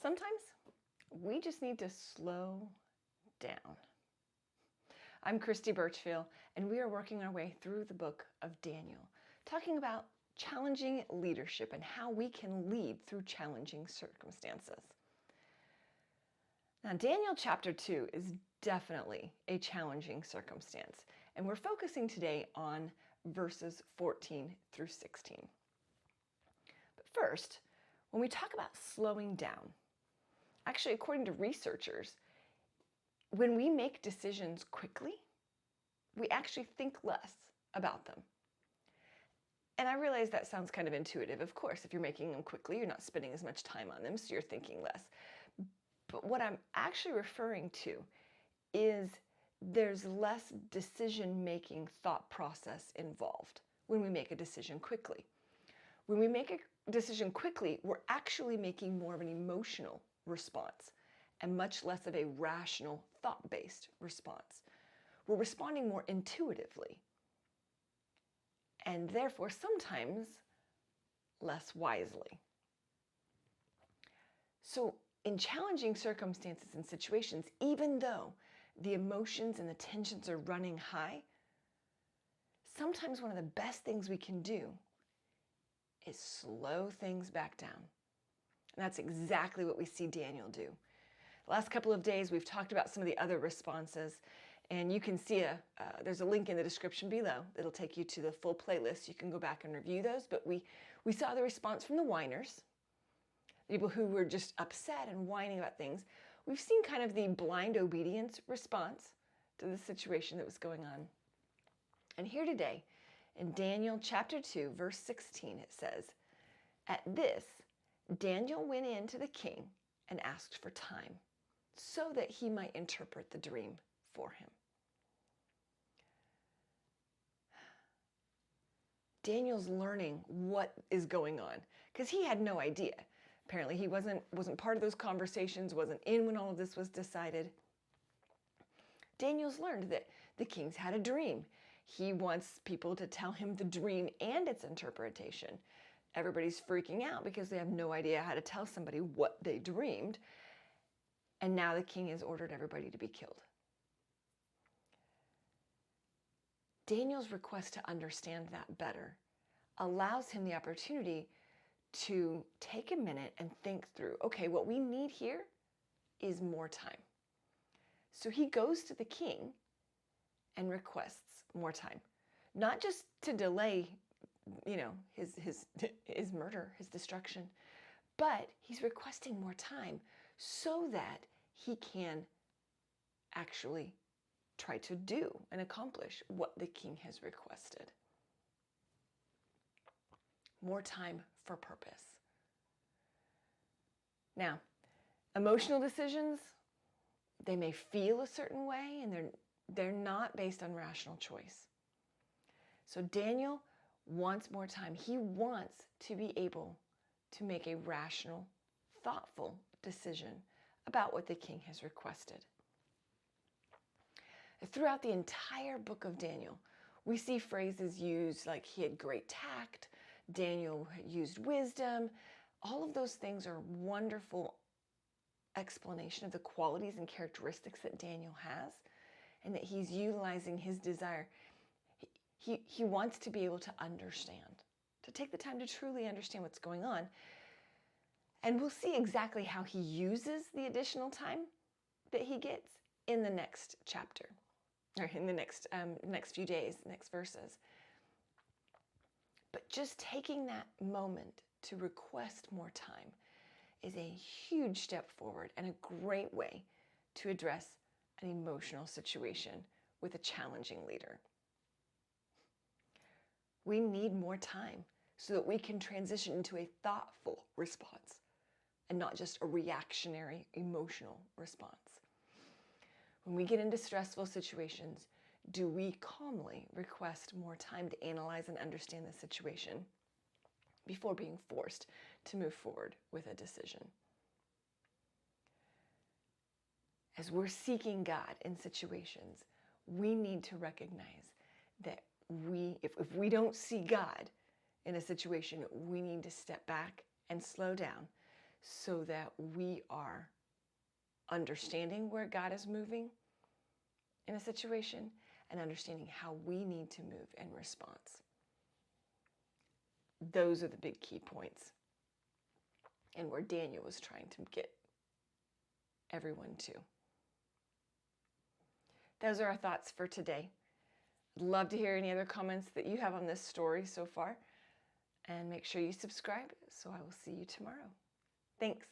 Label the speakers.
Speaker 1: Sometimes we just need to slow down. I'm Christy Birchfield, and we are working our way through the book of Daniel, talking about challenging leadership and how we can lead through challenging circumstances. Now, Daniel chapter 2 is definitely a challenging circumstance, and we're focusing today on verses 14 through 16. But first, when we talk about slowing down, actually, according to researchers, when we make decisions quickly, we actually think less about them. And I realize that sounds kind of intuitive. Of course, if you're making them quickly, you're not spending as much time on them, so you're thinking less. But what I'm actually referring to is there's less decision-making thought process involved when we make a decision quickly. When we make a decision quickly, we're actually making more of an emotional response and much less of a rational, thought-based response. We're responding more intuitively and therefore sometimes less wisely. So in challenging circumstances and situations, even though the emotions and the tensions are running high, sometimes one of the best things we can do is slow things back down. And that's exactly what we see Daniel do. The last couple of days, we've talked about some of the other responses, and you can see there's a link in the description below. It'll take you to the full playlist. You can go back and review those, but we saw the response from the whiners, people who were just upset and whining about things. We've seen kind of the blind obedience response to the situation that was going on. And here today, in Daniel chapter 2, verse 16, it says, "At this, Daniel went in to the king and asked for time so that he might interpret the dream for him." Daniel's learning what is going on because he had no idea. Apparently he wasn't part of those conversations, wasn't in when all of this was decided. Daniel's learned that the king's had a dream. He wants people to tell him the dream and its interpretation. Everybody's freaking out because they have no idea how to tell somebody what they dreamed. And now the king has ordered everybody to be killed. Daniel's request to understand that better allows him the opportunity to take a minute and think through, okay, what we need here is more time. So he goes to the king and requests more time, not just to delay his murder, his destruction, but he's requesting more time so that he can actually try to do and accomplish what the king has requested. More time for purpose. Now, emotional decisions, they may feel a certain way and they're not based on rational choice. So Daniel wants more time. He wants to be able to make a rational, thoughtful decision about what the king has requested. Throughout the entire book of Daniel, we see phrases used like he had great tact, Daniel used wisdom. All of those things are wonderful explanation of the qualities and characteristics that Daniel has and that he's utilizing his desire. He wants to be able to understand, to take the time to truly understand what's going on. And we'll see exactly how he uses the additional time that he gets in the next chapter, or in the next few days, next verses. But just taking that moment to request more time is a huge step forward and a great way to address an emotional situation with a challenging leader. We need more time so that we can transition into a thoughtful response and not just a reactionary emotional response. When we get into stressful situations, do we calmly request more time to analyze and understand the situation before being forced to move forward with a decision? As we're seeking God in situations, we need to recognize that if we don't see God in a situation, we need to step back and slow down so that we are understanding where God is moving in a situation and understanding how we need to move in response. Those are the big key points, and where Daniel was trying to get everyone to. Those are our thoughts for today. I'd love to hear any other comments that you have on this story so far. And make sure you subscribe, so I will see you tomorrow. Thanks.